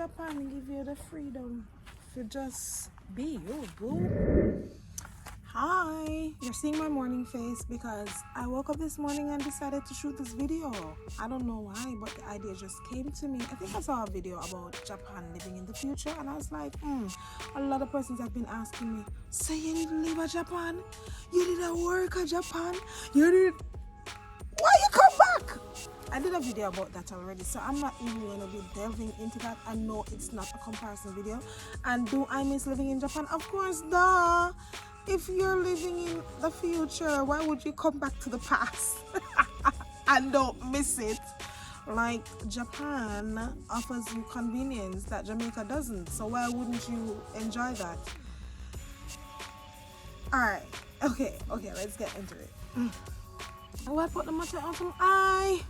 Japan give you the freedom to just be you, boo. Hi, you're seeing my morning face because I woke up this morning and decided to shoot this video. I don't know why, but the idea just came to me. I think I saw a video about Japan living in the future, and I was like, a lot of persons have been asking me, so you didn't live at Japan? You didn't work at Japan? You did? Why you come back? I did a video about that already, so I'm not even going to be delving into that. I know it's not a comparison video. And do I miss living in Japan? Of course, duh. If you're living in the future, why would you come back to the past and don't miss it? Like, Japan offers you convenience that Jamaica doesn't, so why wouldn't you enjoy that? Alright, okay, let's get into it. Oh, I put the matter on some eye.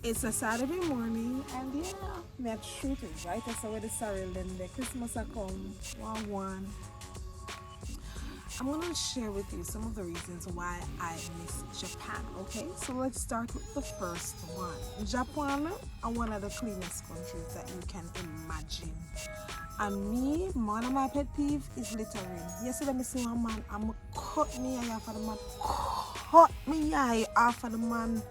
It's a Saturday morning, and yeah, that truth is right. That's already sorry, Linda. Christmas I come, one. I'm going to share with you some of the reasons why I miss Japan, okay? So let's start with the first one. Japan are one of the cleanest countries that you can imagine. And me, one of my pet peeve is littering. Yesterday, I see one man, I'm cut me eye off of the man. Cut me eye off of the man.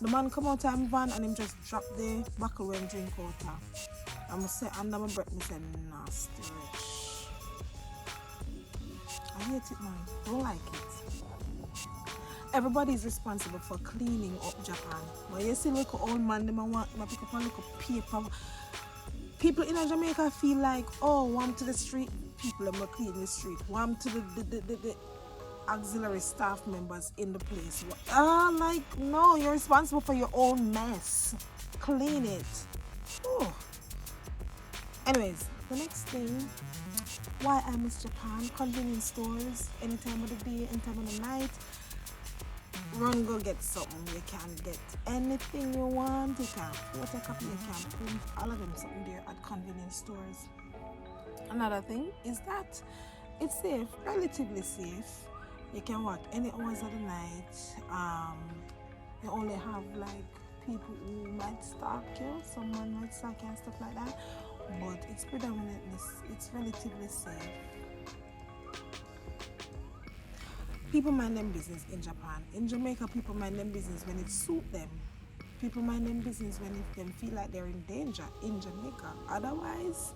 The man come out of his van and him just drop the buckle and drink water. I'm say under my breath, I say, nasty rich. I hate it, man. Don't like it. Everybody is responsible for cleaning up Japan. But you see, look, old man, they want to pick up a little paper. People in Jamaica feel like, oh, one to the street, people are clean the street. One to the auxiliary staff members in the place. Like, no, you're responsible for your own mess. Clean it. Oh. Anyways, the next thing, why I miss Japan, convenience stores, any time of the day, any time of the night. Run, go get something. You can get anything you want. You can photocopy, you can print, all of them something there at convenience stores. Another thing is that it's safe, relatively safe. You can walk any hours of the night. You only have like people who might stalk you, someone might stalk you and stuff like that. But it's relatively safe. People mind their business in Japan. In Jamaica, people mind their business when it suits them. People mind their business when they feel like they're in danger in Jamaica. Otherwise,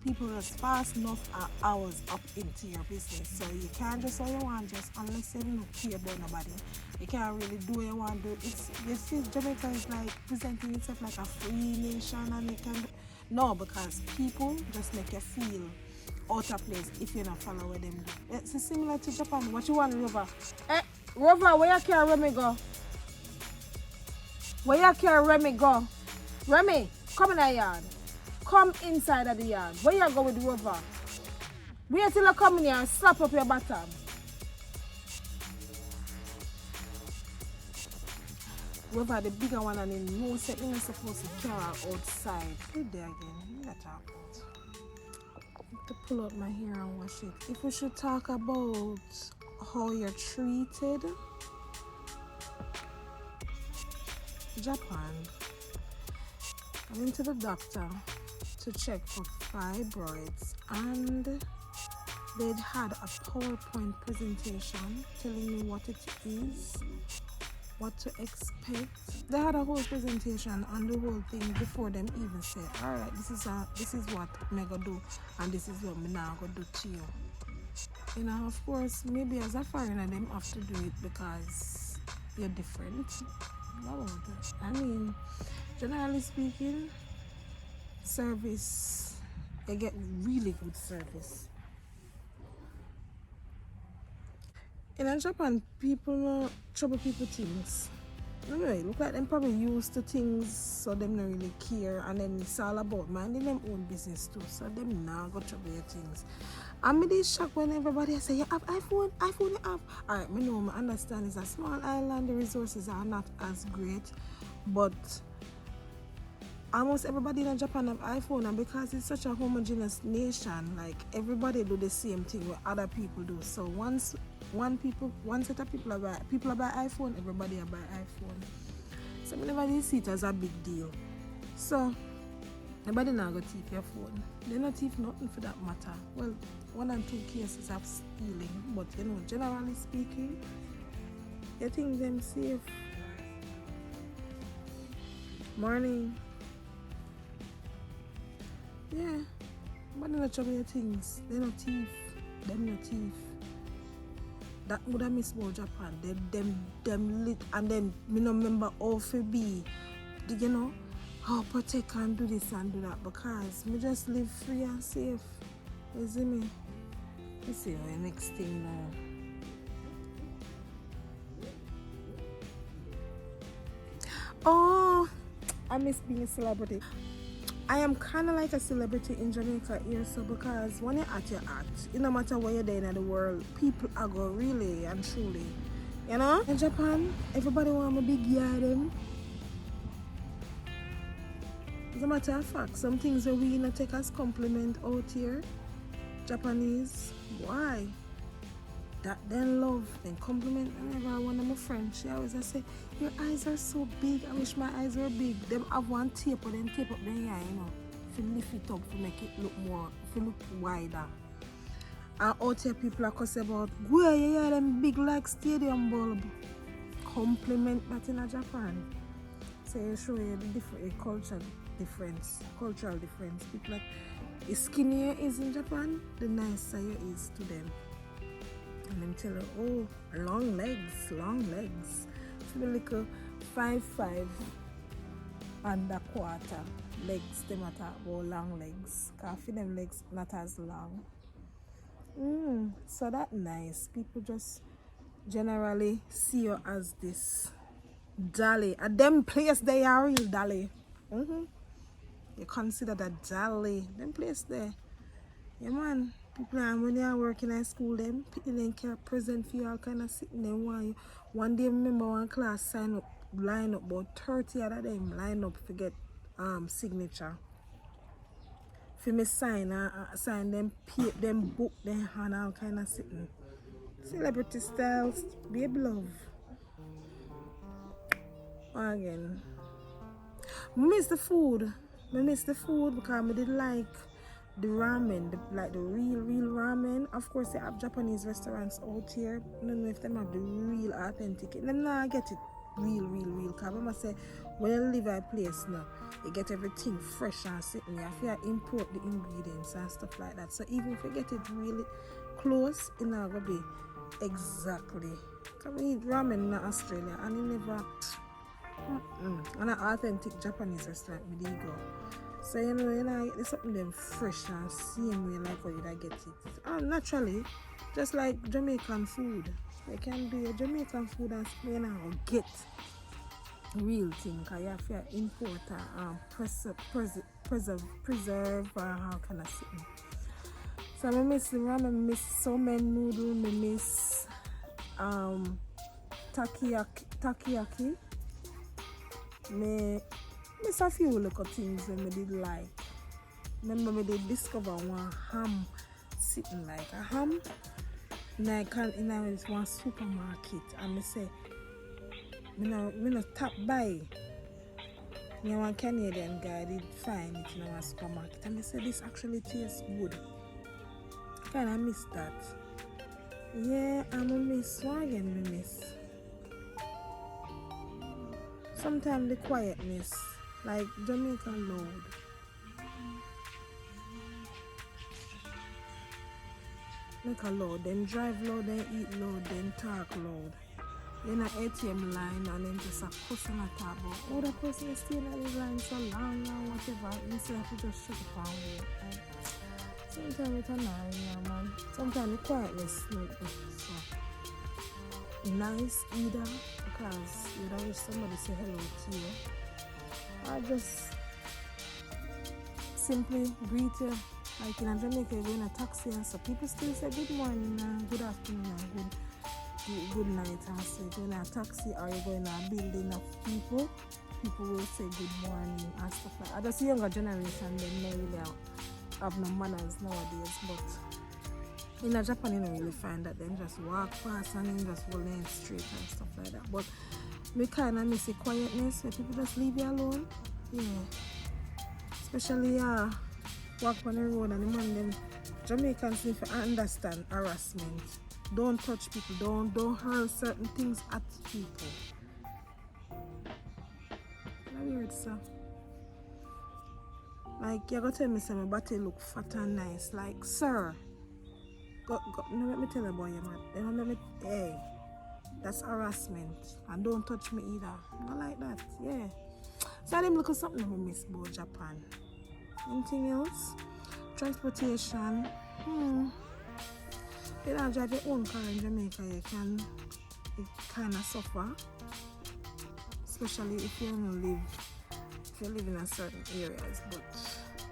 people just fast enough hours up into your business. So you can't just all you want, just unless you don't care about nobody. You can't really do what you want to do. Jamaica is like presenting itself like a free nation, and it can. No, because people just make you feel out of place if you don't follow what them do. It's similar to Japan. What you want, Rover? Rover, where you carry Remy go? Where you carry Remy go? Remy, come in the yard. Come inside of the yard. Where you go with Rover? Wait till you come in here and slap up your bottom. Rover, the bigger one, and in no set, you're not supposed to carry her outside. Put there again. Let her out. To pull out my hair and wash it. If we should talk about how you're treated, Japan. I went to the doctor to check for fibroids, and they'd had a PowerPoint presentation telling me what it is, what to expect. They had a whole presentation on the whole thing before them even said, all right, this is what I'm gonna do, and this is what I'm now gonna do to you. You know, of course, maybe as a foreigner, them have to do it because you're different. I mean, generally speaking, service, you get really good service. In Japan, people know trouble people things. Anyway, look like them probably used to things, so them not really care, and then it's all about minding them own business too, so them now go trouble your things. I'm really shocked when everybody say, you have iPhone you have. Alright, I know, I understand it's a small island, the resources are not as great, but almost everybody in Japan have iPhone, and because it's such a homogeneous nation, like everybody do the same thing what other people do. So one set of people buy iPhone, everybody buy iPhone. So I never see it as a big deal. So Nobody not go thief your phone. They not thief nothing for that matter. Well, 1 and 2 cases of stealing, but you know, generally speaking, you think them safe. Morning. Yeah, but they not trouble your things. They not thief. Them not thief. That would have missed about Japan. Them lit, and then me no remember how to be, you know, how protect and do this and do that, because me just live free and safe. You see me? Let's see the next thing now. Oh, I miss being a celebrity. I am kind of like a celebrity in Jamaica here, so because when you're at your art, it no matter where you're there in the world, people are go really and truly. You know? In Japan, everybody want a big yard them. As a matter of fact, some things that we not take as compliment out here, Japanese, why? That then love, then compliment. Whenever one of my friends, she always say, your eyes are so big, I wish my eyes were big. Them have one tape, but then tape up their eye, you know, to lift it up, to make it look more, to look wider. And out here people are cussing about, where you hear them big like stadium bulb. Compliment that in Japan. So you show you the different cultural difference. People like, the skinnier is in Japan, the nicer you is to them. And them tell her, oh, long legs. For the little 5'5" and a quarter legs, them at about long legs. Because for them legs not as long. So that nice. People just generally see you as this dolly. And them place they are real dolly. You consider that dolly. Them place there. Yeah man. People when they are working at school, them people then can present for you all kind of sitting there. One day, remember one class line up about 30 of them line up to get signature. For me sign them book them and all kind of sitting. Celebrity styles, baby love. Again, I miss the food because I didn't like the ramen, the real ramen. Of course, they have Japanese restaurants out here. I don't know if they have the real authentic. Them not get it real. Because I must say, when you live at a place now, you get everything fresh and sitting. You have to import the ingredients and stuff like that. So even if you get it really close, it's not going to be exactly. Because we eat ramen in Australia and you never... an authentic Japanese restaurant with you go. So you know, get something them fresh and same way like how you get it. Naturally, just like Jamaican food. You can do your Jamaican food and you know get real thing, because you have to import preserve how can I say. So I miss the ramen, I miss so many noodles, I miss takoyaki. Me miss a few little things that I did like. Remember, I did discover one ham sitting like a ham. Like in one supermarket, and I say, me no tap by. Me one Canadian guy did find it in our supermarket, and I said this actually tastes good. Kinda miss that. Yeah, I'm a miss. What again, me miss? Sometimes the quietness, like Jamaican loud. Make a loud, then drive loud, then eat loud, then talk loud. Then an ATM line and then just a person at talk about, oh, that person is staying at the line so long or whatever. Instead of just shut up and wait. Sometimes it's annoying, man. Sometimes the quietness like this. So nice either, because you don't wish somebody say hello to you. I just simply greet you. Like in Jamaica, you go in a taxi and so people still say good morning and good afternoon and good night. And so you go in a taxi or you go in a building of people will say good morning and stuff like that. I just younger generation, they don't really have no manners nowadays, but in Japan you don't really find that. Them just walk past and then just go in straight and stuff like that. But me kind of miss the quietness where people just leave you alone. Yeah. Especially walk on the road and the man them Jamaicans need to understand harassment. Don't touch people, don't hurl certain things at people. That's weird, sir. Like you're gonna tell me my body look fat and nice. Like, sir, go no let me tell you about you, man. Don't let me hey. That's harassment. And don't touch me either. Not like that, yeah. So I'm looking something I miss about Japan. Anything else? Transportation. You don't drive your own car in Jamaica, you kind of suffer. Especially if you live in a certain areas. But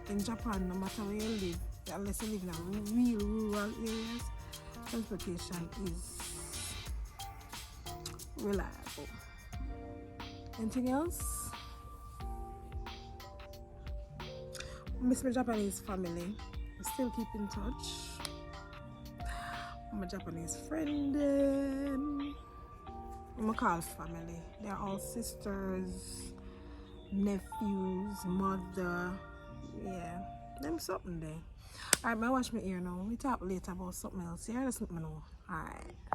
in Japan, no matter where you live, unless you live in a real rural areas, transportation is reliable. Anything else? Miss my Japanese family. We still keep in touch. My Japanese friend. I'm call family. They're all sisters, nephews, mother. Yeah, them something there. Alright, I wash my ear now. We talk later about something else. Yeah, that's something I know. Alright.